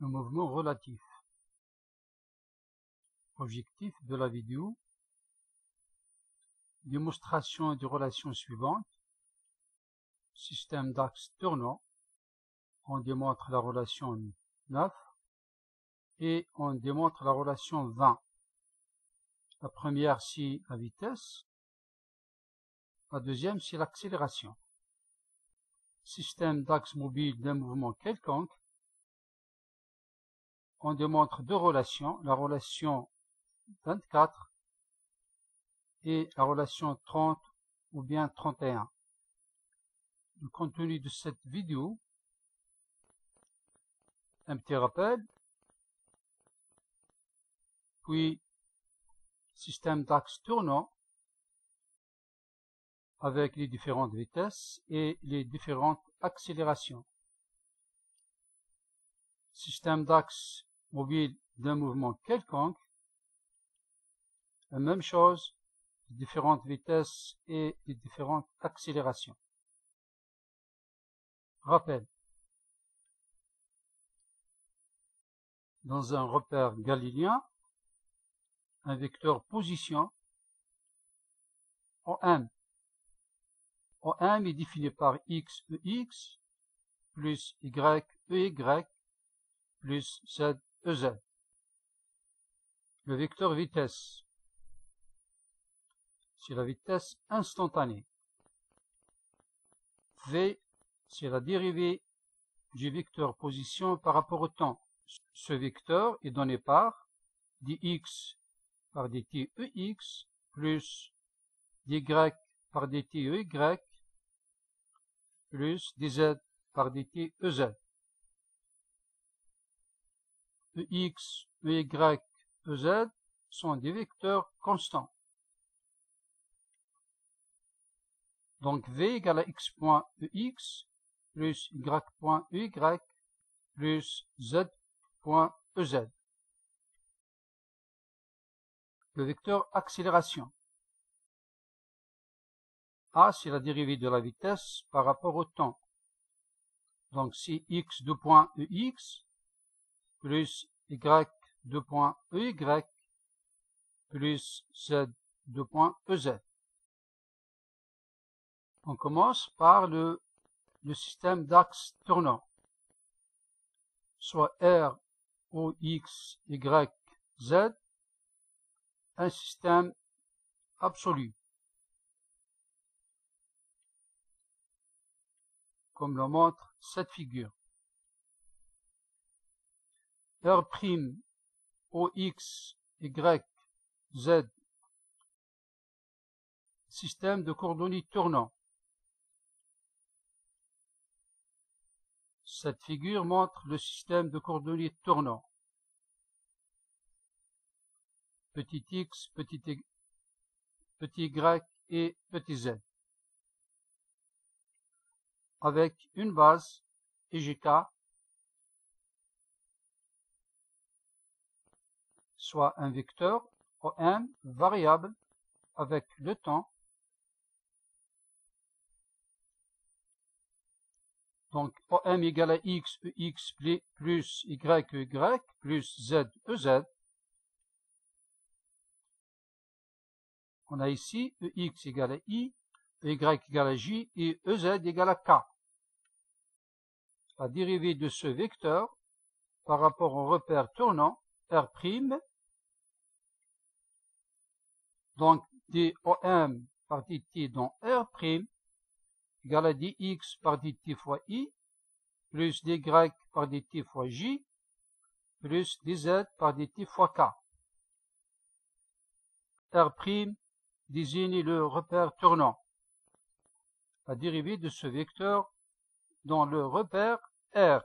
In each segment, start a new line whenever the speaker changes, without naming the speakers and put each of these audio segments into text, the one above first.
le mouvement relatif. Objectif de la vidéo: démonstration des relations suivantes. Système d'axe tournant, on démontre la relation 9 et on démontre la relation 20. La première, c'est la vitesse. La deuxième, c'est l'accélération. Système d'axe mobile d'un mouvement quelconque, on démontre deux relations, la relation 24 et la relation 30 ou bien 31. Le contenu de cette vidéo: un petit rappel, puis système d'axe tournant avec les différentes vitesses et les différentes accélérations. Système d'axe mobile d'un mouvement quelconque, la même chose, différentes vitesses et les différentes accélérations. Rappel: dans un repère galiléen, un vecteur position OM. OM est défini par x, EX, plus y, EY, plus z, EZ. Le vecteur vitesse, c'est la vitesse instantanée. V, c'est la dérivée du vecteur position par rapport au temps. Ce vecteur est donné par dx par dt EX plus dy par dt EY plus dz par dt EZ. EX, EY, EZ sont des vecteurs constants. Donc V égale à x point EX plus y point EY plus z point EZ. Le vecteur accélération. A, c'est la dérivée de la vitesse par rapport au temps. Donc c'est x de point EX plus y de point EY plus z de point EZ. On commence par le système d'axe tournant, soit R, O, X, Y, Z, un système absolu, comme le montre cette figure. R', O, X, Y, Z, système de coordonnées tournant. Cette figure montre le système de coordonnées tournant. Petit x, petit y et petit z. Avec une base EGK, soit un vecteur OM variable avec le temps. Donc OM égale à x, EX plus y, EY plus z, EZ. On a ici EX égale à I, EY égale à J et EZ égale à K. La dérivée de ce vecteur par rapport au repère tournant R', donc dOM par dt dans R' égale à dx par dt fois I plus dy par dt fois J plus dz par dt fois K. R' désigne le repère tournant. La dérivée de ce vecteur dans le repère R.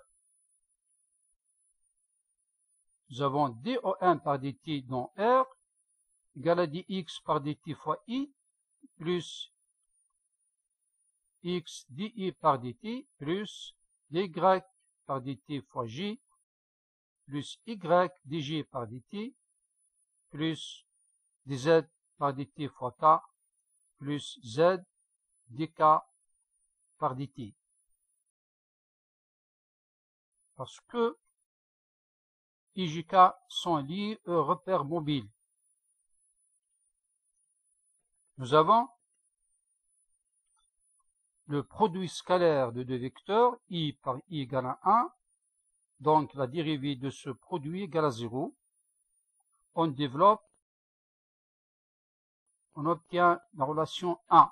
Nous avons dOM par dt dans R égale à dx par dt fois I plus x di par dt plus dy par dt fois J plus y dg par dt plus dz par dt fois K plus z dk par dt. Parce que IJK sont liés au repère mobile. Nous avons le produit scalaire de deux vecteurs, I par I égale à 1, donc la dérivée de ce produit égale à 0. On développe, on obtient la relation 1.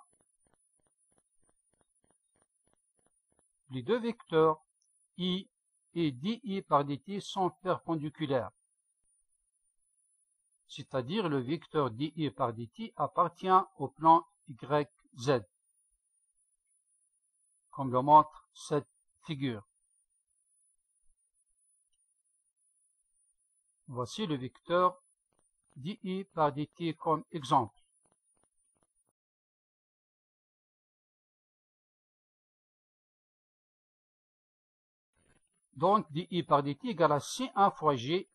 Les deux vecteurs I et dI par dt sont perpendiculaires, c'est-à-dire le vecteur dI par dt appartient au plan YZ, comme le montre cette figure. Voici le vecteur dI par dt comme exemple. Donc, dI par dt égale à C1 fois G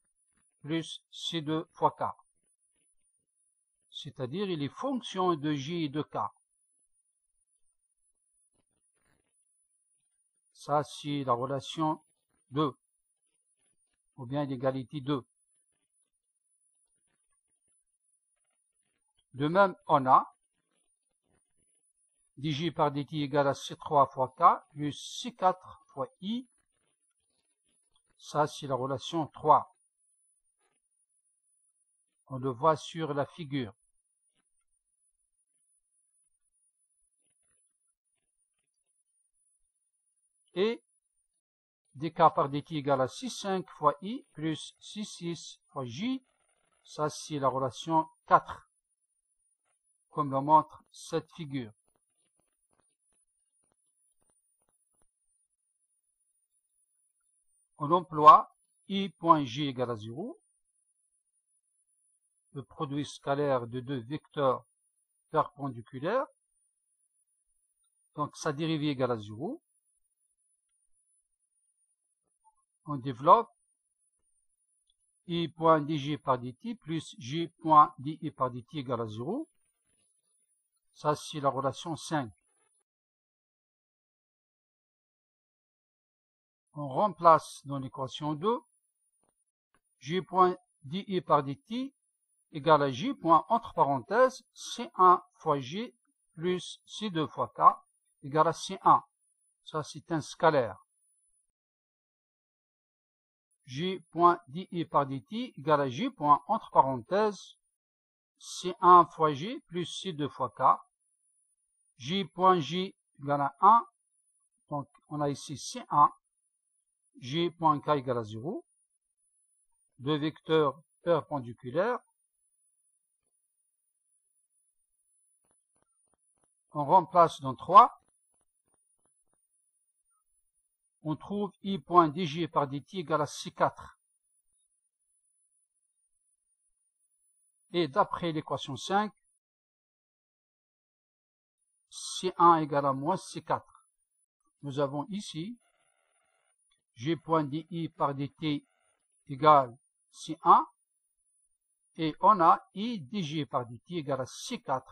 plus C2 fois K. C'est-à-dire, il est fonction de J et de K. Ça, c'est la relation 2, ou bien l'égalité 2. De même, on a dJ par dt égale à C3 fois K plus C4 fois I. Ça, c'est la relation 3. On le voit sur la figure. Et dk par dt égale à 6,5 fois I plus 6,6 fois J. Ça, c'est la relation 4, comme le montre cette figure. On emploie I.J égale à 0, le produit scalaire de deux vecteurs perpendiculaires, donc sa dérivée égale à 0. On développe I.dj par dt plus J.di par dt égale à 0. Ça, c'est la relation 5. On remplace dans l'équation 2 J.di par dt égale à J. Entre parenthèses C1 fois J plus C2 fois K égale à C1. Ça, c'est un scalaire. J.di par dt égale à J. Entre parenthèses C1 fois J plus C2 fois K. J.J égale à 1. Donc, on a ici C1. J.K égale à 0. Deux vecteurs perpendiculaires. On remplace dans 3. On trouve I.dj par dt égale à C4. Et d'après l'équation 5, C1 égale à moins C4. Nous avons ici J.di par dt égale C1 et on a I dj par dt égale à C4.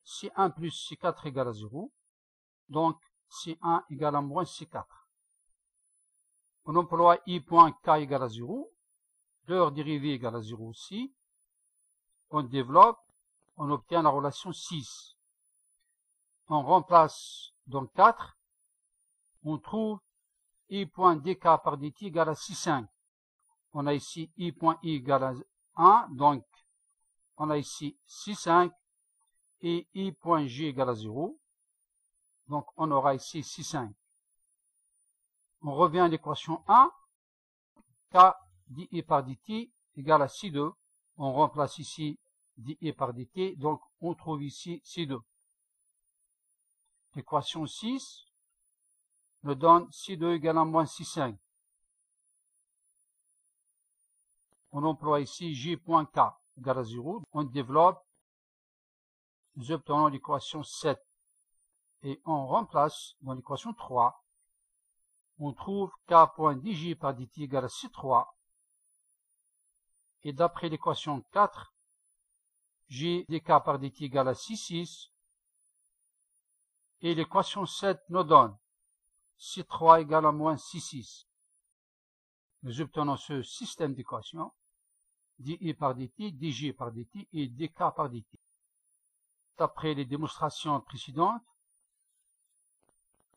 C1 plus C4 égale à 0. Donc C1 égale à moins C4. On emploie I.K égale à 0. Leur dérivée égale à 0 aussi. On développe, on obtient la relation 6. On remplace donc 4. On trouve I.dk par dt égale à 6,5. On a ici I.I égale à 1, donc on a ici 6,5 et I.J égale à 0. Donc on aura ici 6,5. On revient à l'équation 1. K dI par dt égale à C2. On remplace ici dI par dt, donc on trouve ici C2. L'équation 6 nous donne C2 égale à moins 6,5. On emploie ici J.K égale à 0. On développe, nous obtenons l'équation 7. Et on remplace dans l'équation 3. On trouve K.dj par dt égale à C3. Et d'après l'équation 4, J dk par dt égale à 6,6. Et l'équation 7 nous donne C3 égale à moins 6,6. nous obtenons ce système d'équations, dI par dt, dG par dt et dK par dt. D'après les démonstrations précédentes,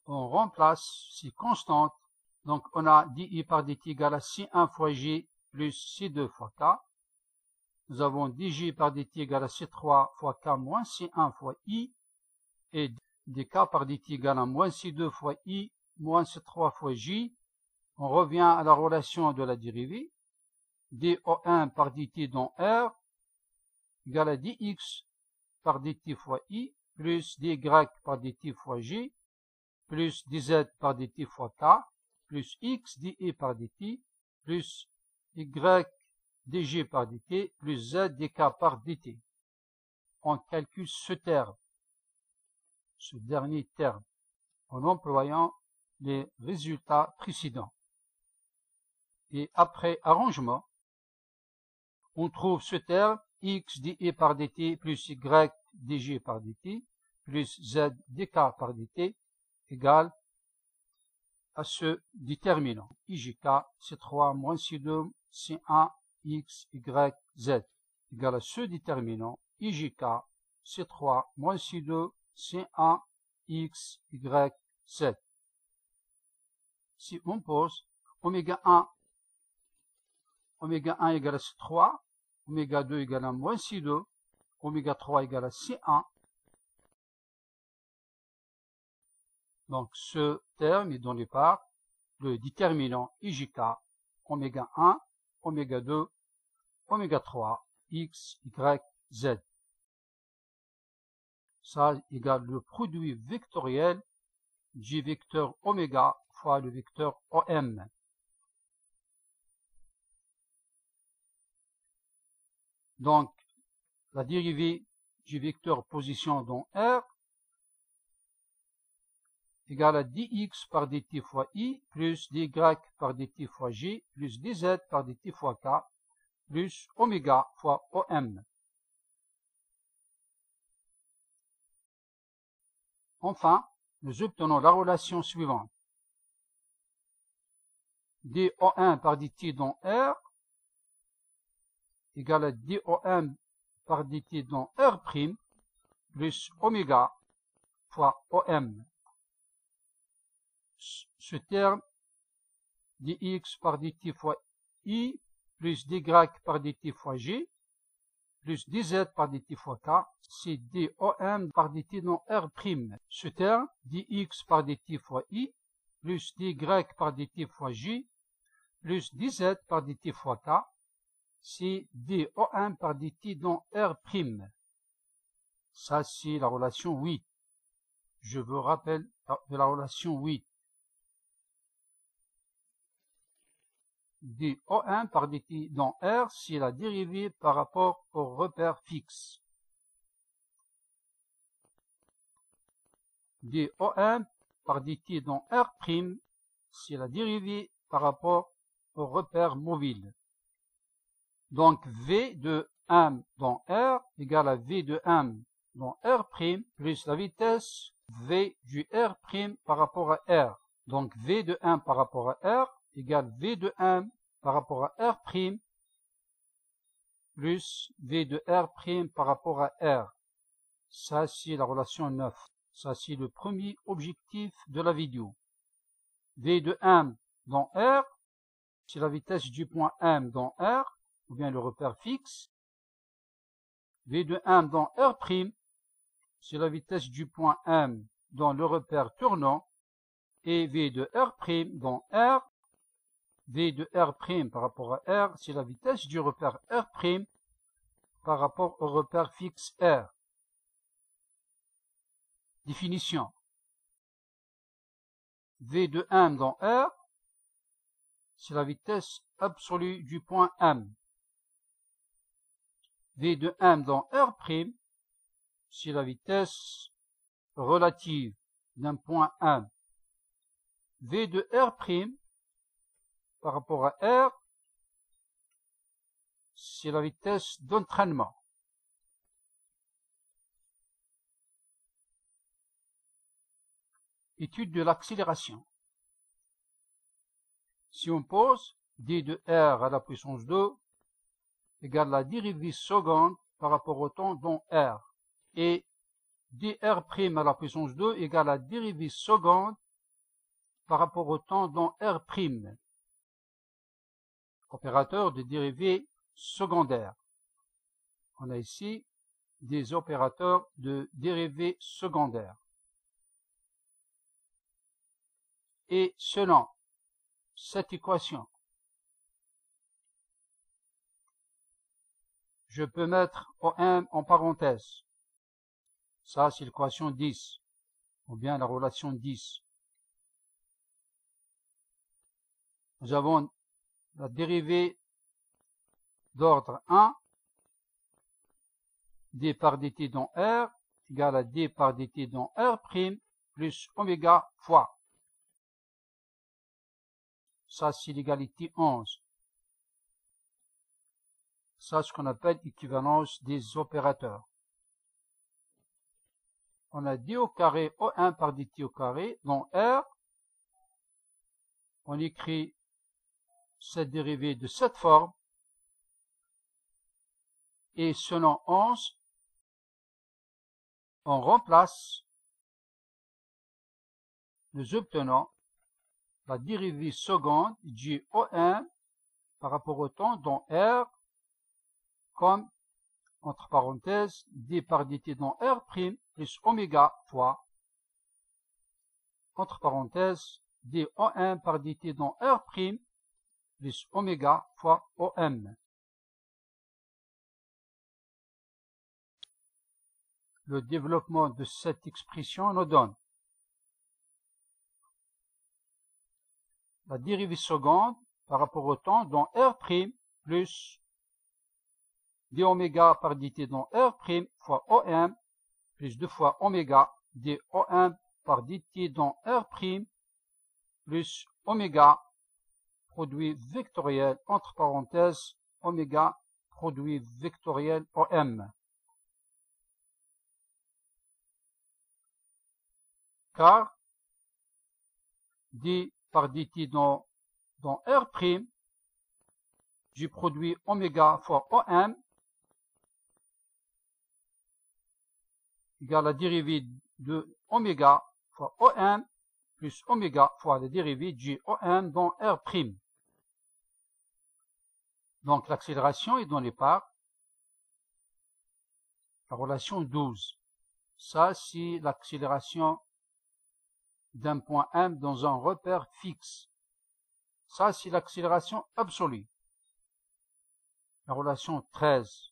on remplace ces constantes. Donc on a dI par dt égale à C1 fois G plus C2 fois K. Nous avons dG par dt égale à C3 fois K moins C1 fois I. Et dK par dt égale à moins C2 fois I moins C3 fois J. On revient à la relation de la dérivée. dO1 par dt dans R égale à dx par dt fois I plus dy par dt fois J plus dz par dt fois K plus x dE par dt plus y dg par dt plus z dk par dt. On calcule ce terme, ce dernier terme, en employant les résultats précédents. Et après arrangement, on trouve ce terme x dE par dt plus y dg par dt plus z dk par dt égale à ce déterminant IJK C3 moins C2 C1 X Y Z égale à ce déterminant IJK C3 moins C2 C1 X Y Z. Si on pose oméga 1 égale à C3, oméga 2 égale à moins C2, oméga 3 égale à C1. Donc ce terme est donné par le déterminant IJK oméga 1, oméga 2, oméga 3, X, Y, Z. Ça égale le produit vectoriel du vecteur oméga fois le vecteur OM. Donc la dérivée du vecteur position dans R égale à dx par dt fois I plus dy par dt fois J plus dz par dt fois K plus oméga fois OM. Enfin, nous obtenons la relation suivante. dO1 par dt dans R égale à dOm par dt dans R' plus oméga fois OM. Ce terme dx par dt fois I plus dy par dt fois J plus dz par dt fois K, c'est dOm par dt dans R'. Ce terme dx par dt fois I plus dy par dt fois J plus dz par dt fois K, c'est dOm par dt dans R'. Ça, c'est la relation 8. Je vous rappelle de la relation 8. dOm par dt dans R, c'est la dérivée par rapport au repère fixe. dOm par dt dans R', c'est la dérivée par rapport au repère mobile. Donc V de M dans R égale à V de M dans R' plus la vitesse V du R' par rapport à R. Donc V de M par rapport à R égale V de M par rapport à R' plus V de R' par rapport à R. Ça, c'est la relation 9. Ça, c'est le premier objectif de la vidéo. V de M dans R, c'est la vitesse du point M dans R, ou bien le repère fixe. V de M dans R', c'est la vitesse du point M dans le repère tournant. Et V de R' dans R, V de R' par rapport à R, c'est la vitesse du repère R' par rapport au repère fixe R. Définition. V de M dans R, c'est la vitesse absolue du point M. V de M dans R', c'est la vitesse relative d'un point M. V de R' par rapport à R, c'est la vitesse d'entraînement. Étude de l'accélération. Si on pose d de r à la puissance 2 égale la dérivée seconde par rapport au temps dans r. Et dr' à la puissance 2 égale la dérivée seconde par rapport au temps dans r'. Opérateur de dérivée secondaire. On a ici des opérateurs de dérivée secondaire. Et selon cette équation, je peux mettre OM en parenthèse. Ça, c'est l'équation 10, ou bien la relation 10. Nous avons la dérivée d'ordre 1, d par dt dans R, égale à d par dt dans R', plus oméga fois. Ça, c'est l'égalité 11. Ça, c'est ce qu'on appelle équivalence des opérateurs. On a d au carré O1 par dt au carré dans R. On écrit cette dérivée de cette forme. Et selon 11, on remplace, nous obtenons la dérivée seconde du O1 par rapport au temps dans R comme, entre parenthèses, d par dt dans R' plus oméga fois, entre parenthèses, d O1 par dt dans R' plus oméga fois OM. Le développement de cette expression nous donne la dérivée seconde par rapport au temps dans R' plus d oméga par dt dans R' fois OM plus 2 fois oméga d O1 par dt dans R' plus oméga produit vectoriel entre parenthèses oméga produit vectoriel OM. Car d par dt dans R', du produit oméga fois OM égale la dérivée de oméga fois OM plus oméga fois la dérivée du OM dans R'. Donc l'accélération est donnée par la relation 12. Ça, c'est l'accélération d'un point M dans un repère fixe. Ça, c'est l'accélération absolue. La relation 13.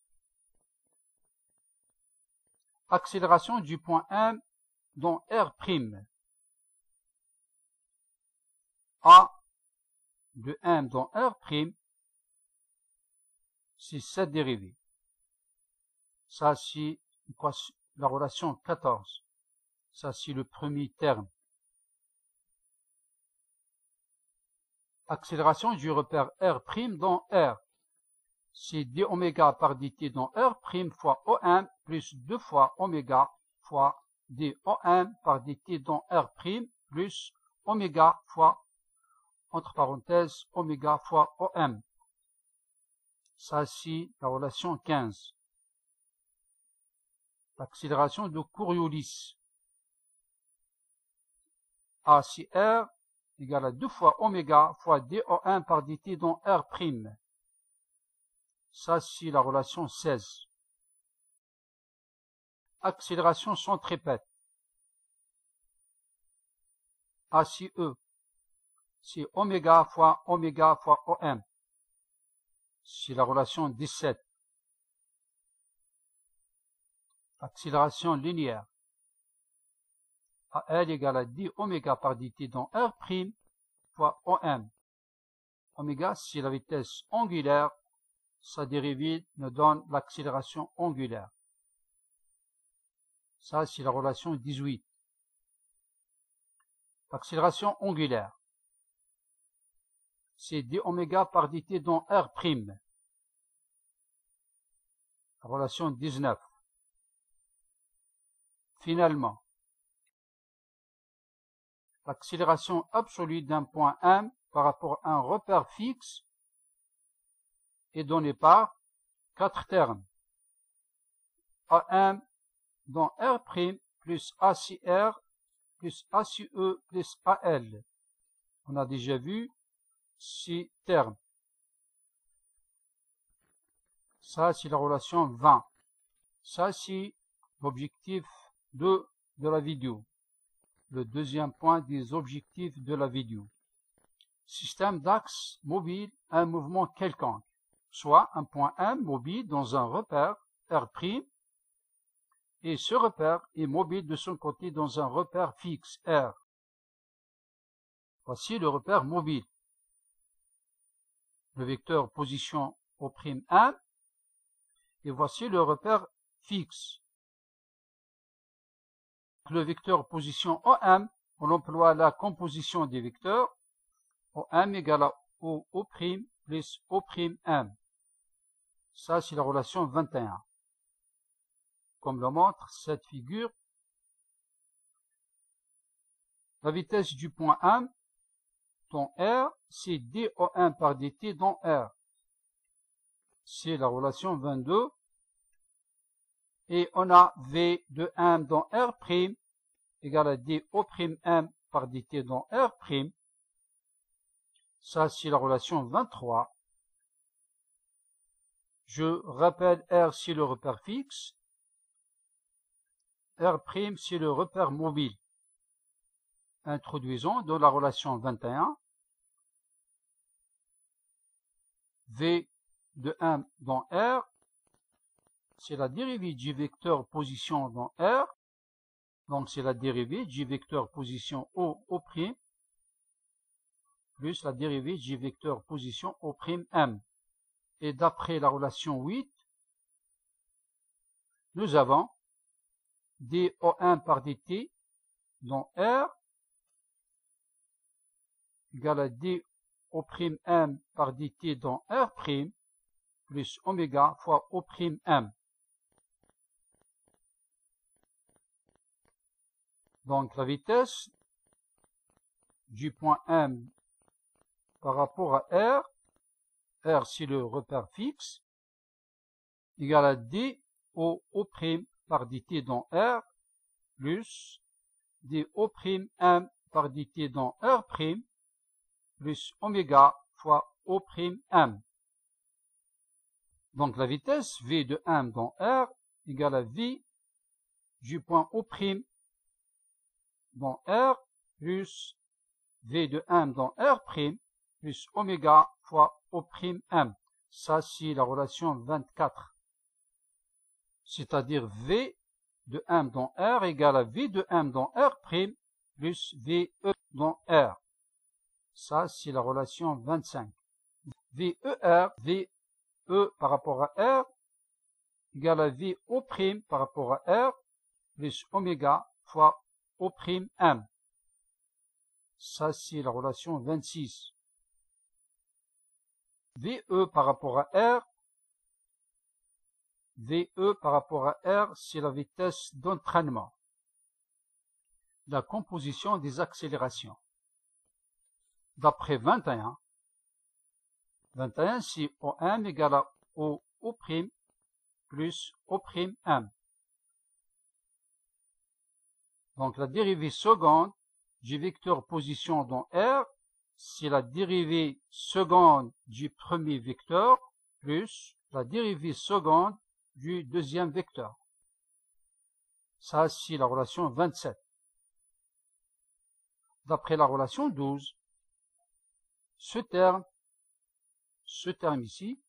Accélération du point M dans R'. A de M dans R', c'est cette dérivée. Ça, c'est la relation 14. Ça, c'est le premier terme. Accélération du repère R' dans R. C'est d oméga par dt dans R' fois OM plus 2 fois oméga fois d OM par dt dans R' plus oméga fois, entre parenthèses, oméga fois OM. Ça, c'est la relation 15. L'accélération de Coriolis. A si R égale à 2 fois oméga fois dO1 par dt dans R'. Ça, c'est la relation 16. Accélération centripète. A si E, c'est oméga fois OM. C'est la relation 17. Accélération linéaire. AL égale à d oméga par dt dans R' fois OM. Oméga, c'est la vitesse angulaire. Sa dérivée nous donne l'accélération angulaire. Ça, c'est la relation 18. L'accélération angulaire. C'est d oméga par dt dans R'. La relation 19. Finalement, l'accélération absolue d'un point M par rapport à un repère fixe est donné par 4 termes. AM dans R' plus ACR plus ACE plus AL. On a déjà vu ces termes. Ça, c'est la relation 20. Ça, c'est l'objectif 2 de la vidéo. Le deuxième point des objectifs de la vidéo. Système d'axe mobile, un mouvement quelconque, soit un point M mobile dans un repère R', et ce repère est mobile de son côté dans un repère fixe R. Voici le repère mobile. Le vecteur position O'M, et voici le repère fixe. Le vecteur position OM, on emploie la composition des vecteurs. OM égale à O' plus O'M. Ça, c'est la relation 21. Comme le montre cette figure, la vitesse du point M dans R, c'est dOm par dt dans R. C'est la relation 22. Et on a V de M dans R' égale à dO'M par dt dans R'. Ça, c'est la relation 23. Je rappelle, R, c'est le repère fixe. R', c'est le repère mobile. Introduisons dans la relation 21. V de M dans R, c'est la dérivée du vecteur position dans R. Donc, c'est la dérivée du vecteur position O' plus la dérivée du vecteur position O'M. Et d'après la relation 8, nous avons dOm par dt dans R égale à dO'M par dt dans R' plus oméga fois O'M. Donc la vitesse du point M par rapport à R, R c'est le repère fixe, égale à dO'M par dt dans R plus dO'M par dt dans R' plus oméga fois O'M. Donc la vitesse V de M dans R égale à V du point O'M dans R plus V de M dans R' plus oméga fois O'M. Ça, c'est la relation 24. C'est-à-dire V de M dans R égale à V de M dans R' plus VE dans R. Ça, c'est la relation 25. VER, VE par rapport à R égale à VO' par rapport à R plus oméga fois O'M. Ça, c'est la relation 26. VE par rapport à R. VE par rapport à R, c'est la vitesse d'entraînement. La composition des accélérations. D'après 21, c'est OM égale à OO' plus O'M. Donc la dérivée seconde du vecteur position dans R, c'est la dérivée seconde du premier vecteur plus la dérivée seconde du deuxième vecteur. Ça, c'est la relation 27. D'après la relation 12, ce terme ici,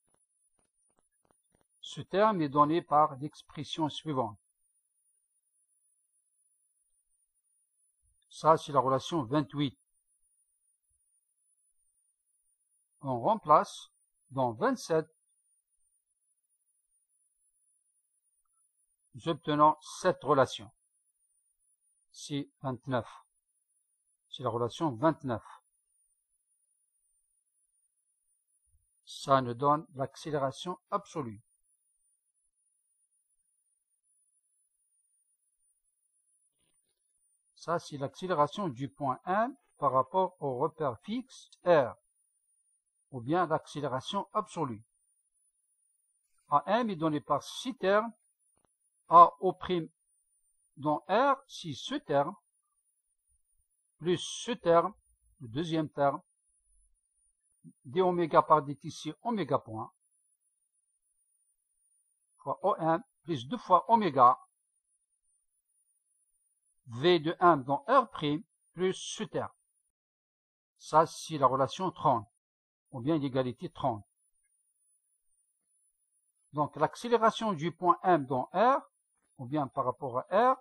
ce terme est donné par l'expression suivante. Ça, c'est la relation 28. On remplace dans 27, nous obtenons cette relation. C'est 29. C'est la relation 29. Ça nous donne l'accélération absolue. Ça, c'est l'accélération du point M par rapport au repère fixe R, ou bien l'accélération absolue. AM est donné par 6 termes, AO' dans R, si ce terme, plus ce terme, le deuxième terme, d oméga par dt ici, oméga point, fois OM, plus 2 fois oméga, V de M dans R', plus ce terme. Ça, c'est la relation 30, ou bien l'égalité 30. Donc, l'accélération du point M dans R, ou bien par rapport à R,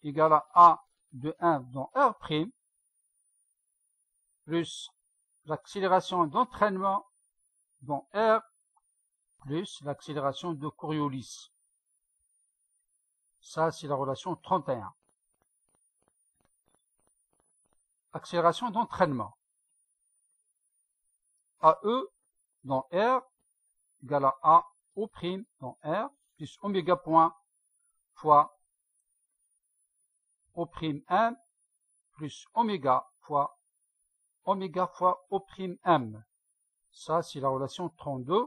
égale à A de M dans R', plus l'accélération d'entraînement dans R, plus l'accélération de Coriolis. Ça, c'est la relation 31. Accélération d'entraînement. AE dans R égale à AO' dans R, plus oméga point fois O'M, plus oméga fois O'M. Ça, c'est la relation 32.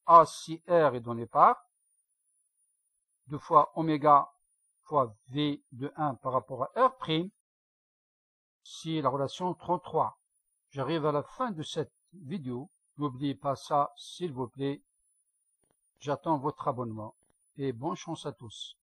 A si R est donné par 2 fois oméga fois V de 1 par rapport à R', c'est la relation 33. J'arrive à la fin de cette vidéo. N'oubliez pas ça, s'il vous plaît. J'attends votre abonnement et bonne chance à tous.